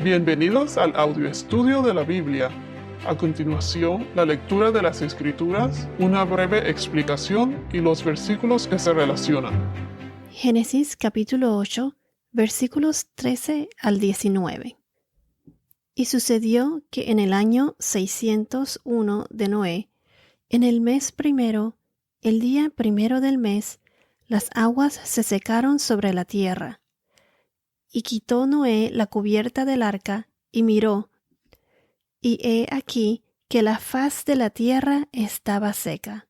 Bienvenidos al audio estudio de la Biblia. A continuación, la lectura de las Escrituras, una breve explicación y los versículos que se relacionan. Génesis capítulo 8, versículos 13 al 19. Y sucedió que en el año 601 de Noé, en el mes primero, el día primero del mes, las aguas se secaron sobre la tierra. Y quitó Noé la cubierta del arca, y miró, y he aquí que la faz de la tierra estaba seca.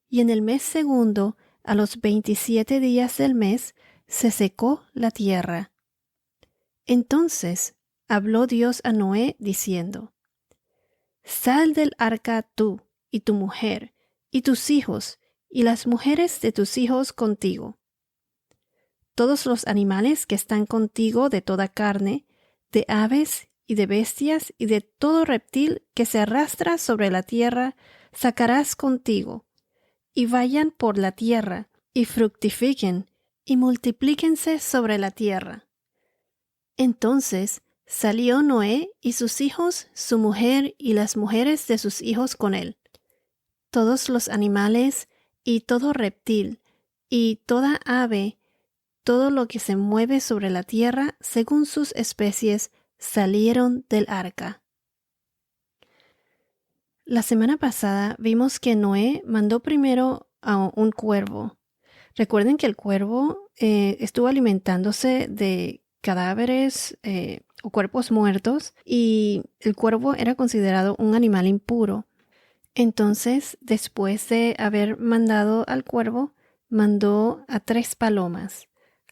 Y en el mes segundo, a los 27 días del mes, se secó la tierra. Entonces habló Dios a Noé diciendo: Sal del arca tú, y tu mujer, y tus hijos, y las mujeres de tus hijos contigo. Todos los animales que están contigo de toda carne, de aves y de bestias y de todo reptil que se arrastra sobre la tierra, sacarás contigo, y vayan por la tierra, y fructifiquen, y multiplíquense sobre la tierra. Entonces salió Noé y sus hijos, su mujer y las mujeres de sus hijos con él, todos los animales y todo reptil, y toda ave, todo lo que se mueve sobre la tierra según sus especies, salieron del arca. La semana pasada vimos que Noé mandó primero a un cuervo. Recuerden que el cuervo estuvo alimentándose de cadáveres o cuerpos muertos, y el cuervo era considerado un animal impuro. Entonces, después de haber mandado al cuervo, mandó a 3 palomas.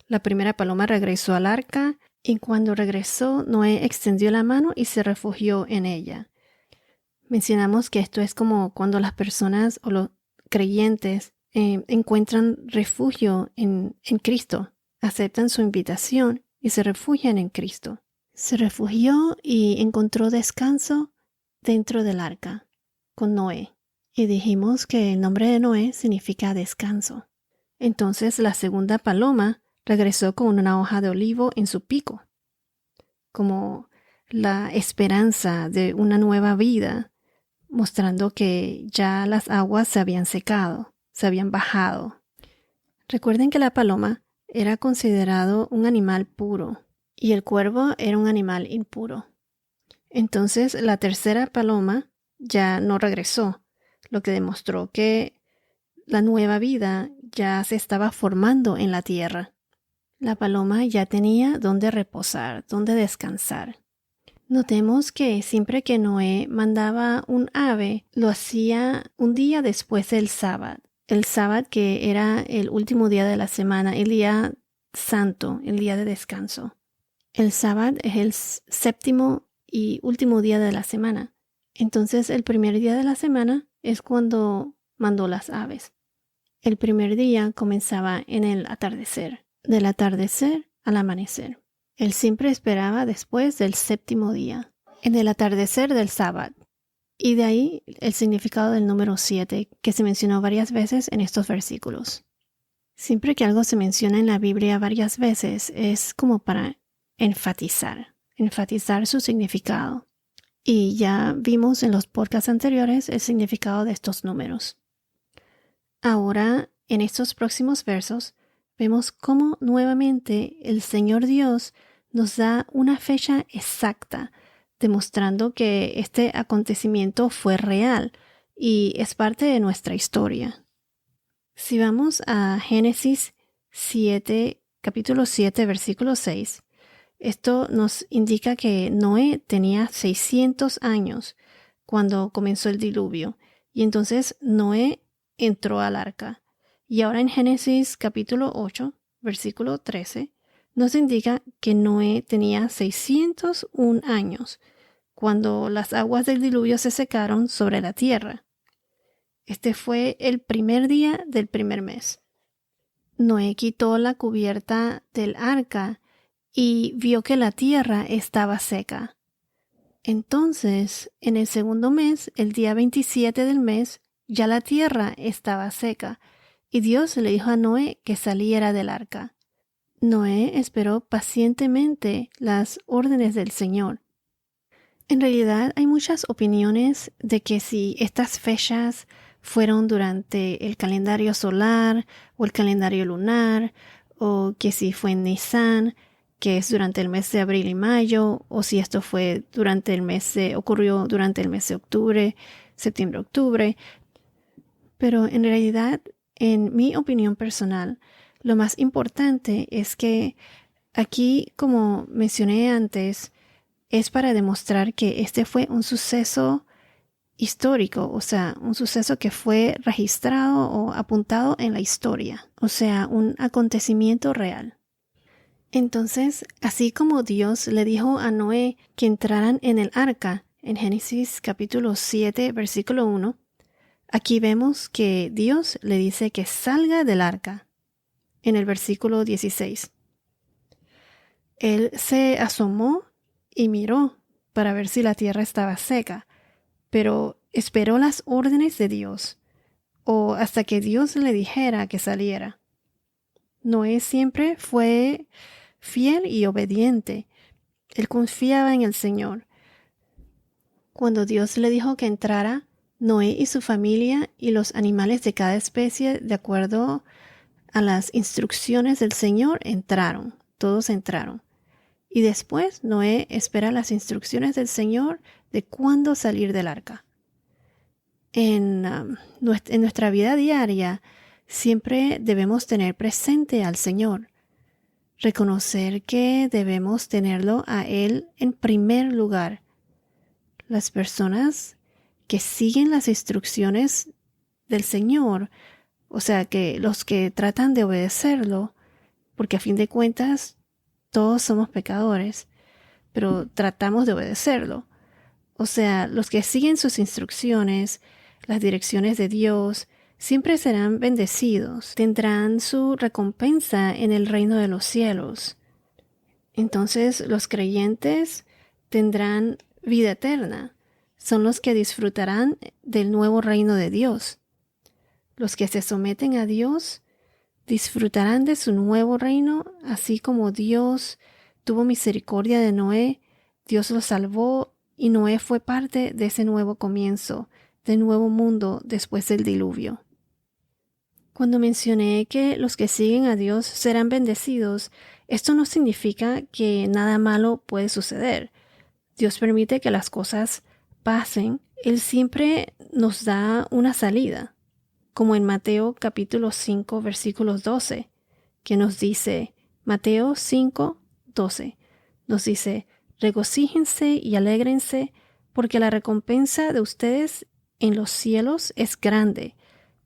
La primera paloma regresó al arca, y cuando regresó, Noé extendió la mano y se refugió en ella. Mencionamos que esto es como cuando las personas o los creyentes encuentran refugio en Cristo, aceptan su invitación y se refugian en Cristo. Se refugió y encontró descanso dentro del arca con Noé. Y dijimos que el nombre de Noé significa descanso. Entonces la segunda paloma regresó con una hoja de olivo en su pico, como la esperanza de una nueva vida, mostrando que ya las aguas se habían secado, se habían bajado. Recuerden que la paloma era considerado un animal puro y el cuervo era un animal impuro. Entonces la tercera paloma ya no regresó, lo que demostró que la nueva vida ya se estaba formando en la tierra. La paloma ya tenía dónde reposar, dónde descansar. Notemos que siempre que Noé mandaba un ave, lo hacía un día después del sábado. El sábado, que era el último día de la semana, el día santo, el día de descanso. El sábado es el séptimo y último día de la semana. Entonces el primer día de la semana es cuando mandó las aves. El primer día comenzaba en el atardecer, del atardecer al amanecer. Él siempre esperaba después del séptimo día, en el atardecer del sábado. Y de ahí el significado del número 7, que se mencionó varias veces en estos versículos. Siempre que algo se menciona en la Biblia varias veces, es como para enfatizar su significado. Y ya vimos en los podcasts anteriores el significado de estos números. Ahora, en estos próximos versos, vemos cómo nuevamente el Señor Dios nos da una fecha exacta, demostrando que este acontecimiento fue real y es parte de nuestra historia. Si vamos a Génesis 7, capítulo 7, versículo 6, esto nos indica que Noé tenía 600 años cuando comenzó el diluvio, y entonces Noé entró al arca. Y ahora en Génesis capítulo 8, versículo 13, nos indica que Noé tenía 601 años cuando las aguas del diluvio se secaron sobre la tierra. Este fue el primer día del primer mes. Noé quitó la cubierta del arca y vio que la tierra estaba seca. Entonces, en el segundo mes, el día 27 del mes, ya la tierra estaba seca, y Dios le dijo a Noé que saliera del arca. Noé esperó pacientemente las órdenes del Señor. En realidad hay muchas opiniones de que si estas fechas fueron durante el calendario solar o el calendario lunar, o que si fue en Nisan, que es durante el mes de abril y mayo, o si esto fue ocurrió durante el mes de octubre, septiembre-octubre. Pero en realidad, en mi opinión personal, lo más importante es que aquí, como mencioné antes, es para demostrar que este fue un suceso histórico, o sea, un suceso que fue registrado o apuntado en la historia, o sea, un acontecimiento real. Entonces, así como Dios le dijo a Noé que entraran en el arca, en Génesis capítulo 7, versículo 1, aquí vemos que Dios le dice que salga del arca, en el versículo 16. Él se asomó y miró para ver si la tierra estaba seca, pero esperó las órdenes de Dios, o hasta que Dios le dijera que saliera. Noé siempre fue fiel y obediente. Él confiaba en el Señor. Cuando Dios le dijo que entrara, Noé y su familia y los animales de cada especie, de acuerdo a las instrucciones del Señor, entraron. Todos entraron. Y después Noé espera las instrucciones del Señor de cuándo salir del arca. En nuestra vida diaria siempre debemos tener presente al Señor. Reconocer que debemos tenerlo a Él en primer lugar. Las personas que siguen las instrucciones del Señor, o sea, que los que tratan de obedecerlo, porque a fin de cuentas todos somos pecadores, pero tratamos de obedecerlo. O sea, los que siguen sus instrucciones, las direcciones de Dios, siempre serán bendecidos, tendrán su recompensa en el reino de los cielos. Entonces, los creyentes tendrán vida eterna, son los que disfrutarán del nuevo reino de Dios. Los que se someten a Dios disfrutarán de su nuevo reino, así como Dios tuvo misericordia de Noé, Dios lo salvó y Noé fue parte de ese nuevo comienzo, del nuevo mundo después del diluvio. Cuando mencioné que los que siguen a Dios serán bendecidos, esto no significa que nada malo puede suceder. Dios permite que las cosas pasen. Él siempre nos da una salida, como en Mateo capítulo 5, versículos 12, que nos dice, Mateo 5, 12, nos dice, regocíjense y alégrense, porque la recompensa de ustedes en los cielos es grande,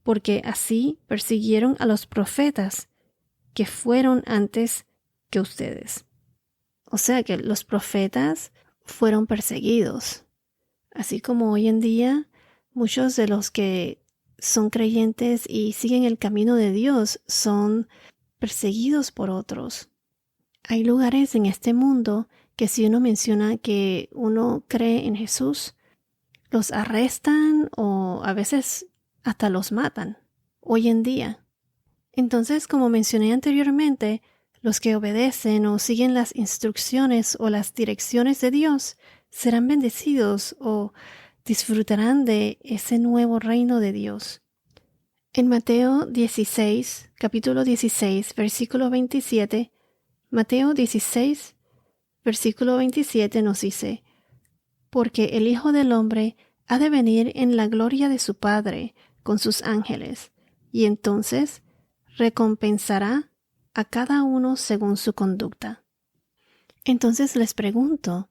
porque así persiguieron a los profetas que fueron antes que ustedes. O sea que los profetas fueron perseguidos, así como hoy en día muchos de los que son creyentes y siguen el camino de Dios son perseguidos por otros. Hay lugares en este mundo que si uno menciona que uno cree en Jesús, los arrestan o a veces hasta los matan hoy en día. Entonces, como mencioné anteriormente, los que obedecen o siguen las instrucciones o las direcciones de Dios serán bendecidos o disfrutarán de ese nuevo reino de Dios. En Mateo 16, capítulo 16, versículo 27, Mateo 16, versículo 27 nos dice, porque el Hijo del Hombre ha de venir en la gloria de su Padre con sus ángeles, y entonces recompensará a cada uno según su conducta. Entonces les pregunto,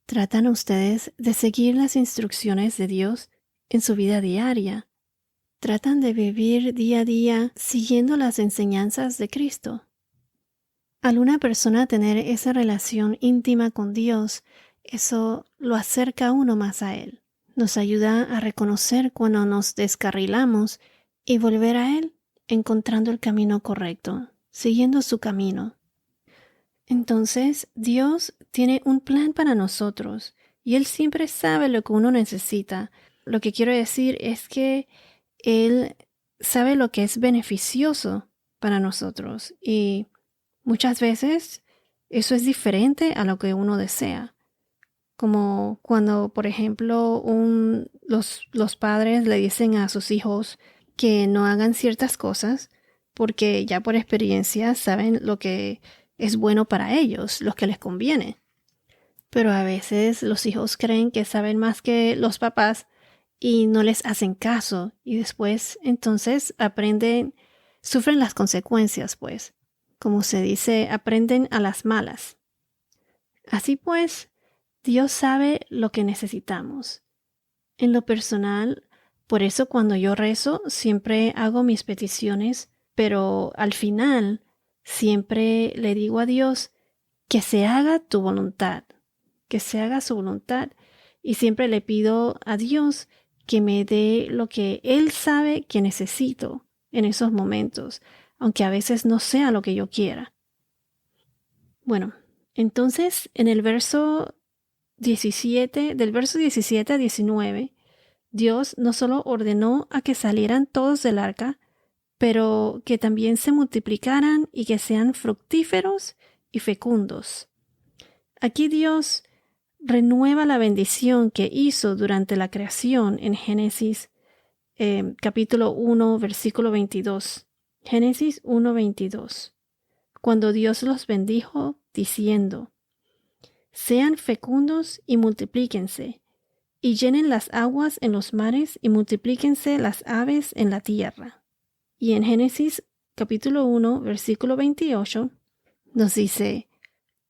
¿tratan ustedes de seguir las instrucciones de Dios en su vida diaria? ¿Tratan de vivir día a día siguiendo las enseñanzas de Cristo? Al una persona tener esa relación íntima con Dios, eso lo acerca a uno más a Él. Nos ayuda a reconocer cuando nos descarrilamos y volver a Él, encontrando el camino correcto, siguiendo su camino. Entonces, Dios tiene un plan para nosotros y Él siempre sabe lo que uno necesita. Lo que quiero decir es que Él sabe lo que es beneficioso para nosotros y muchas veces eso es diferente a lo que uno desea. Como cuando, por ejemplo, los padres le dicen a sus hijos que no hagan ciertas cosas porque ya por experiencia saben lo que es bueno para ellos, lo que les conviene. Pero a veces los hijos creen que saben más que los papás y no les hacen caso y después entonces sufren las consecuencias, pues. Como se dice, aprenden a las malas. Así pues, Dios sabe lo que necesitamos. En lo personal, por eso cuando yo rezo siempre hago mis peticiones, pero al final siempre le digo a Dios que se haga tu voluntad, que se haga su voluntad, y siempre le pido a Dios que me dé lo que Él sabe que necesito en esos momentos, aunque a veces no sea lo que yo quiera. Bueno, entonces en el verso 17, del verso 17 a 19, Dios no solo ordenó a que salieran todos del arca, pero que también se multiplicaran y que sean fructíferos y fecundos. Aquí Dios renueva la bendición que hizo durante la creación en Génesis capítulo 1, versículo 22. Génesis 1, 22. Cuando Dios los bendijo, diciendo: sean fecundos y multiplíquense, y llenen las aguas en los mares y multiplíquense las aves en la tierra. Y en Génesis capítulo 1, versículo 28, nos dice: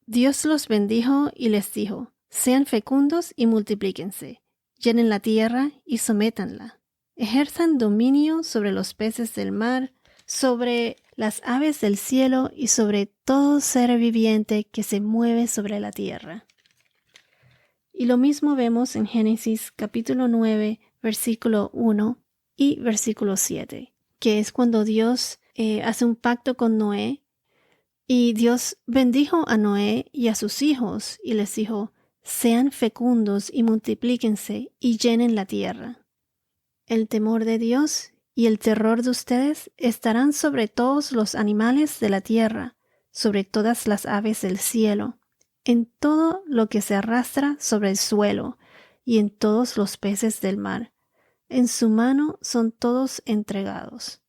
Dios los bendijo y les dijo: sean fecundos y multiplíquense, llenen la tierra y sométanla, ejerzan dominio sobre los peces del mar, sobre las aves del cielo y sobre todo ser viviente que se mueve sobre la tierra. Y lo mismo vemos en Génesis capítulo 9, versículo 1 y versículo 7, que es cuando Dios hace un pacto con Noé, y Dios bendijo a Noé y a sus hijos y les dijo: sean fecundos y multiplíquense y llenen la tierra. El temor de Dios y el terror de ustedes estarán sobre todos los animales de la tierra, sobre todas las aves del cielo, en todo lo que se arrastra sobre el suelo, y en todos los peces del mar. En su mano son todos entregados.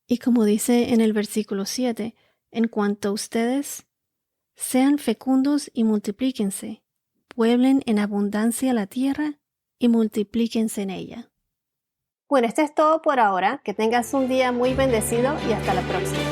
Y como dice en el versículo 7, en cuanto a ustedes, sean fecundos y multiplíquense, pueblen en abundancia la tierra y multiplíquense en ella. Bueno, esto es todo por ahora. Que tengas un día muy bendecido y hasta la próxima.